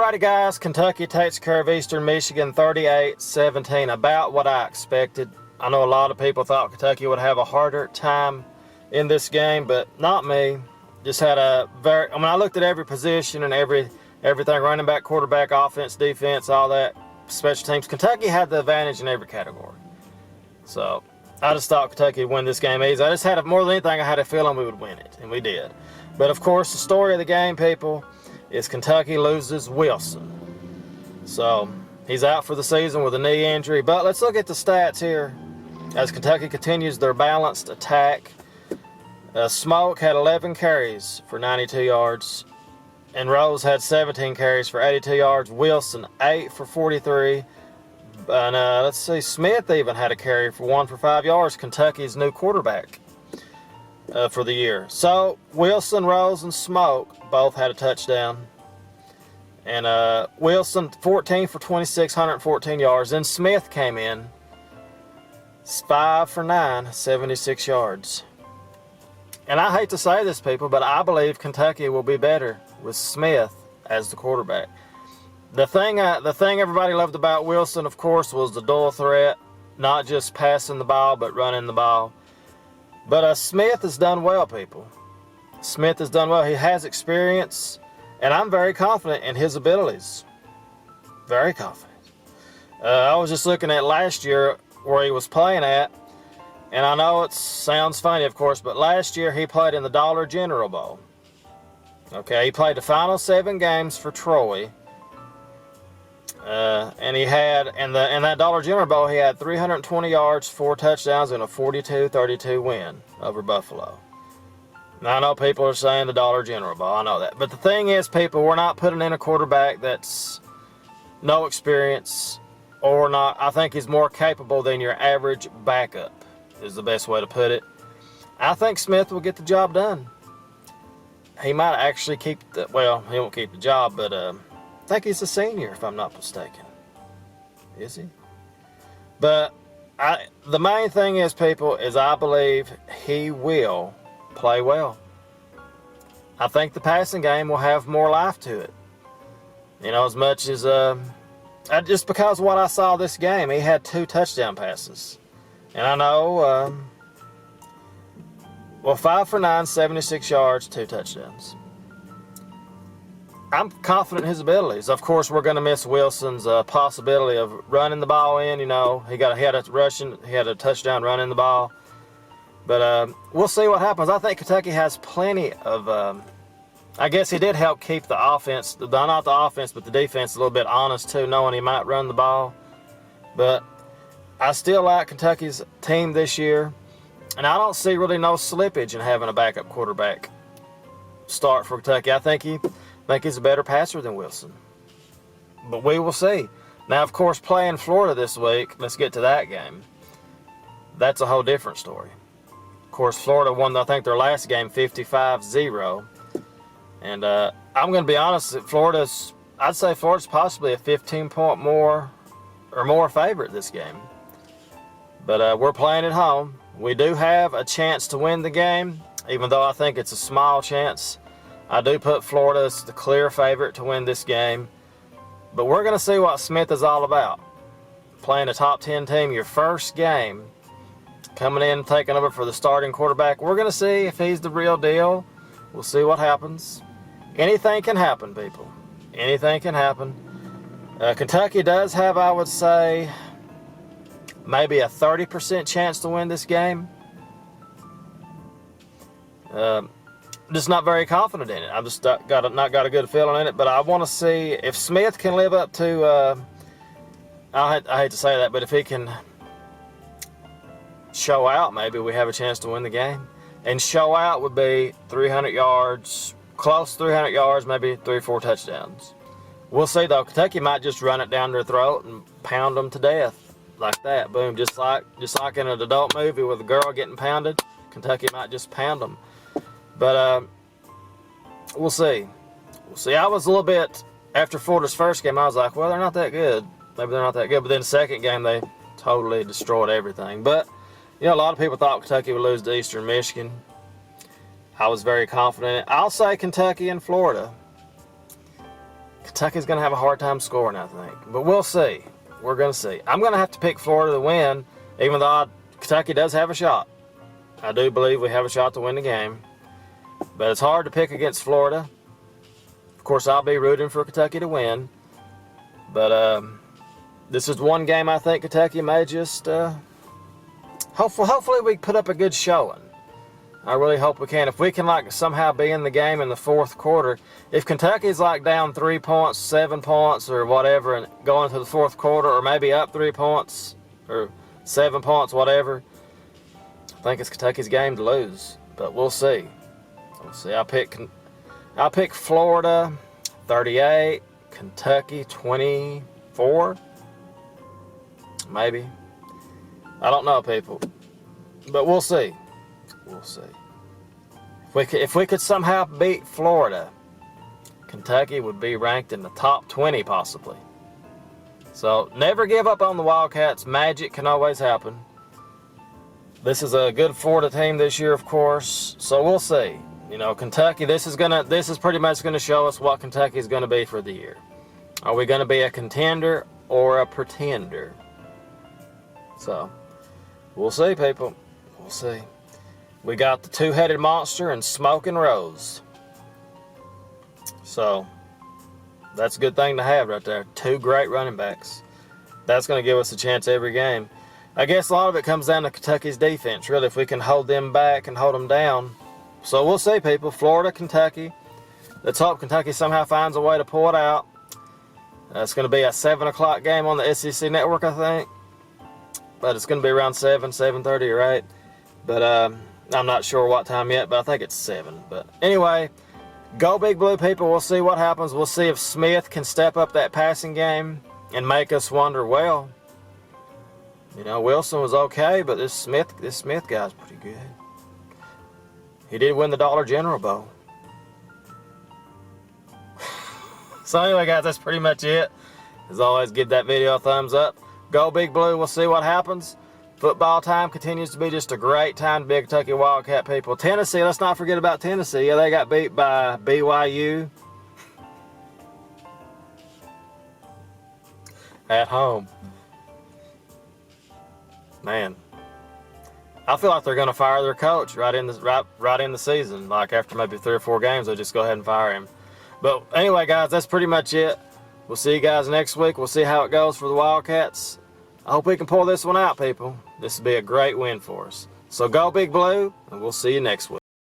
Alrighty guys, Kentucky takes care of Eastern Michigan 38-17, about what I expected. I know a lot of people thought Kentucky would have a harder time in this game, but not me. Just had I looked at every position and everything, running back, quarterback, offense, defense, all that, special teams. Kentucky had the advantage in every category. So I just thought Kentucky would win this game easy. I just had, more than anything, I had a feeling we would win it, and we did. But of course, the story of the game, people, is Kentucky loses Wilson. So he's out for the season with a knee injury. But let's look at the stats here as Kentucky continues their balanced attack. Smoke had 11 carries for 92 yards. And Rose had 17 carries for 82 yards. Wilson, 8 for 43. And let's see, Smith even had a carry for 1 for 5 yards. Kentucky's new quarterback for the year. So Wilson, Rose, and Smoke both had a touchdown. And Wilson, 14 for 26, 114 yards. Then Smith came in, 5 for 9, 76 yards. And I hate to say this, people, but I believe Kentucky will be better with Smith as the quarterback. The thing everybody loved about Wilson, of course, was the dual threat, not just passing the ball, but running the ball. But Smith has done well, people. Smith has done well. He has experience, and I'm very confident in his abilities. Very confident. I was just looking at last year where he was playing at, and I know it sounds funny, of course, but last year he played in the Dollar General Bowl. Okay, he played the final 7 games for Troy. And he had, in that Dollar General Bowl, he had 320 yards, 4 touchdowns, and a 42-32 win over Buffalo. Now, I know people are saying the Dollar General Bowl, I know that. But the thing is, people, we're not putting in a quarterback that's no experience or not. I think he's more capable than your average backup, is the best way to put it. I think Smith will get the job done. He might actually keep the, well, he won't keep the job, but I think he's a senior, if I'm not mistaken. Is he? But the main thing is, people, is I believe he will play well. I think the passing game will have more life to it. You know, as much as, just because of what I saw this game, he had 2 touchdown passes. And I know, well, 5 for 9, 76 yards, 2 touchdowns. I'm confident in his abilities. Of course, we're going to miss Wilson's possibility of running the ball in. You know, he had a touchdown running the ball. But we'll see what happens. I think Kentucky has plenty of. I guess he did help keep the offense, not the offense, but the defense a little bit honest too, knowing he might run the ball. But I still like Kentucky's team this year, and I don't see really no slippage in having a backup quarterback start for Kentucky. I think he's a better passer than Wilson. But we will see. Now, of course, playing Florida this week, let's get to that game. That's a whole different story. Of course, Florida won, I think, their last game 55-0. And I'm going to be honest, I'd say Florida's possibly a 15-point more favorite this game. But we're playing at home. We do have a chance to win the game, even though I think it's a small chance. I do put Florida as the clear favorite to win this game. But we're going to see what Smith is all about. Playing a top 10 team, your first game, coming in, taking over for the starting quarterback. We're going to see if he's the real deal. We'll see what happens. Anything can happen, people. Anything can happen. Kentucky does have, I would say, maybe a 30% chance to win this game. Just not very confident in it. I've just not got a good feeling in it. But I want to see if Smith can live up to. I hate to say that, but if he can show out, maybe we have a chance to win the game. And show out would be 300 yards, close to 300 yards, maybe 3 or 4 touchdowns. We'll see though. Kentucky might just run it down their throat and pound them to death like that. Boom, just like in an adult movie with a girl getting pounded. Kentucky might just pound them. But we'll see. We'll see. I was a little bit, after Florida's first game, I was like, well, they're not that good. Maybe they're not that good. But then the second game, they totally destroyed everything. But, you know, a lot of people thought Kentucky would lose to Eastern Michigan. I was very confident. I'll say Kentucky and Florida. Kentucky's going to have a hard time scoring, I think. But we'll see. We're going to see. I'm going to have to pick Florida to win, even though Kentucky does have a shot. I do believe we have a shot to win the game. But it's hard to pick against Florida. Of course, I'll be rooting for Kentucky to win. But this is one game I think Kentucky may just... hopefully we put up a good showing. I really hope we can. If we can like somehow be in the game in the fourth quarter, if Kentucky's like down 3 points, 7 points, or whatever, and going into the fourth quarter, or maybe up 3 points or 7 points, whatever, I think it's Kentucky's game to lose. But we'll see. We'll see. I'll pick Florida 38, Kentucky 24, maybe. I don't know, people, but we'll see. We'll see. If we could somehow beat Florida, Kentucky would be ranked in the top 20 possibly. So never give up on the Wildcats. Magic can always happen. This is a good Florida team this year, of course. So we'll see. You know, Kentucky. This is pretty much gonna show us what Kentucky is gonna be for the year. Are we gonna be a contender or a pretender? So we'll see, people. We'll see. We got the two-headed monster and Smoking Rose. So that's a good thing to have right there. 2 great running backs. That's going to give us a chance every game. I guess a lot of it comes down to Kentucky's defense, really, if we can hold them back and hold them down. So we'll see, people. Florida, Kentucky. Let's hope Kentucky somehow finds a way to pull it out. It's going to be a 7 o'clock game on the SEC network, I think. But it's going to be around 7:30 or 8. But I'm not sure what time yet, but I think it's 7. But anyway, go Big Blue, people. We'll see what happens. We'll see if Smith can step up that passing game and make us wonder, well, you know, Wilson was okay, but this Smith guy's pretty good. He did win the Dollar General Bowl. So anyway, guys, that's pretty much it. As always, give that video a thumbs up. Go Big Blue. We'll see what happens. Football time continues to be just a great time to be a Kentucky Wildcat, people. Tennessee, let's not forget about Tennessee. Yeah, they got beat by BYU at home. Man, I feel like they're going to fire their coach right in the season. Like after maybe 3 or 4 games, they'll just go ahead and fire him. But anyway, guys, that's pretty much it. We'll see you guys next week. We'll see how it goes for the Wildcats. I hope we can pull this one out, people. This will be a great win for us. So go Big Blue, and we'll see you next week.